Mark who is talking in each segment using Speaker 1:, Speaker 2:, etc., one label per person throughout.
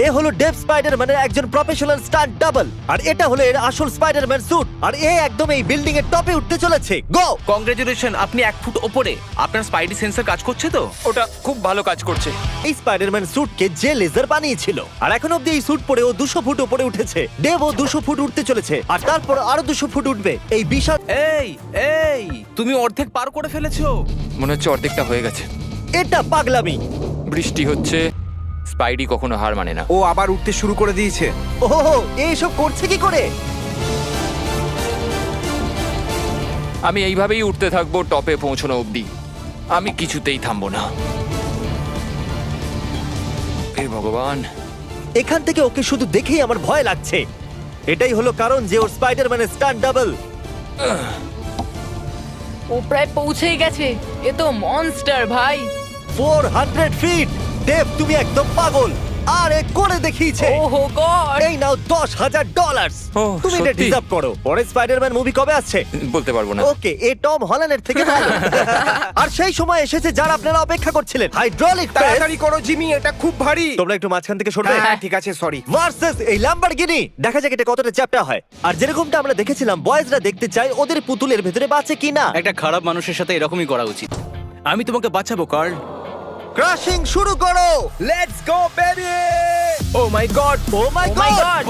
Speaker 1: এ হলো ডেভ স্পাইডারম্যানের একজন professional stunt double, আর এটা হলো এর আসল স্পাইডারম্যান স্যুট, আর এ একদম এই বিল্ডিং এর টপে উঠতে চলেছে। গো!
Speaker 2: কংগ্রেচুলেশন, আপনি 1 ফুট ওপরে। আপনার স্পাইডি সেন্সর কাজ করছে তো?
Speaker 3: ওটা খুব ভালো কাজ করছে।
Speaker 1: এই স্পাইডারম্যান স্যুটকে যে লেজার বানিয়েছিল, আর এখন অব্দি এই স্যুট পরে ও 200 ফুট উপরে উঠেছে। ডেভ ও 200 ফুট উঠতে চলেছে, আর তারপর আরো 200 ফুট উঠবে। এই বিশাল,
Speaker 2: এই তুমি অর্ধেক পার করে ফেলেছো।
Speaker 3: মনে হচ্ছে অর্ধেকটা হয়ে গেছে।
Speaker 1: এটা পাগলামি।
Speaker 3: বৃষ্টি হচ্ছে, স্পাইডি কখনো হার মানে না।
Speaker 4: ও আবার উঠতে শুরু করে দিয়েছে।
Speaker 1: ওহো, এইসব করছে কি করে?
Speaker 3: আমি এইভাবেই উঠতে থাকবো টপে পৌঁছানো অবধি। আমি কিছুতেই থামবো না। হে ভগবান!
Speaker 1: এখান থেকে ওকে শুধু দেখেই আমার ভয় লাগছে। এটাই হলো কারণ যে ওর স্পাইডারম্যানের স্টান্ট ডাবল।
Speaker 5: ও প্রায় পৌঁছেই গেছে। এ তো মনস্টার ভাই।
Speaker 1: 400 ফিট। দেব, তুমি একদম পাগল। আর এ করে দেখিয়েছে।
Speaker 5: ওহো গড।
Speaker 1: এই নাও $10,000।
Speaker 3: ওহ,
Speaker 1: তুমি এটা
Speaker 3: সত্যি?
Speaker 1: ডিজার্ভ করো। পরে স্পাইডারম্যান মুভি কবে আসছে?
Speaker 3: বলতে পারবো না।
Speaker 1: ওকে, এ টম হল্যান্ডের থেকে ভালো। আর সেই সময় এসেছে যারা আপনারা অপেক্ষা করছিলেন, হাইড্রোলিক প্রেস।
Speaker 4: তাড়াতাড়ি করো জিমি, এটা খুব ভারী।
Speaker 1: তোমরা একটু মাঝখান থেকে সরবে।
Speaker 4: হ্যাঁ ঠিক আছে, সরি।
Speaker 1: ভার্সেস এই ল্যাম্বরগিনি। দেখা যাক এটা কতটা চ্যাপ্টা হয়। আর যেরকমটা আমরা দেখেছিলাম, বয়েজরা দেখতে চায় ওদের পুতুলের ভেতরে বাঁচে কিনা।
Speaker 2: একটা খারাপ মানুষের সাথে এরকমই করা উচিত। আমি তোমাকে বাঁচাবো কার্ল।
Speaker 1: ক্রাশিং শুরু করো।
Speaker 4: Let's go baby.
Speaker 1: Oh my God, oh my
Speaker 5: my
Speaker 1: God.
Speaker 5: God!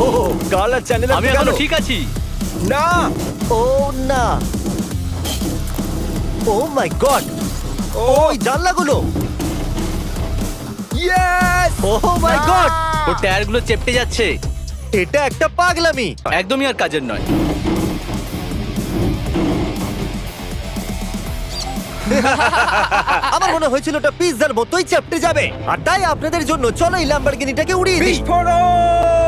Speaker 1: Oh colour channel
Speaker 2: আমি এখনো ঠিক আছি।
Speaker 4: না,
Speaker 1: ও না, ও মাই গড, ওই জানলাগুলো,
Speaker 4: ইয়েস।
Speaker 1: ও মাই গড,
Speaker 2: ওর টায়ারগুলো চেপটে যাচ্ছে।
Speaker 1: এটা একটা পাগলামি।
Speaker 2: একদমই আর কাজের নয়।
Speaker 1: আমার মনে হয়েছিল ওটা পিৎজার মতোই চেপটে যাবে, আর তাই আপনাদের জন্য চলো এই ল্যাম্বরগিনিটাকে উড়িয়ে দিই।
Speaker 4: বিস্ফোরণ!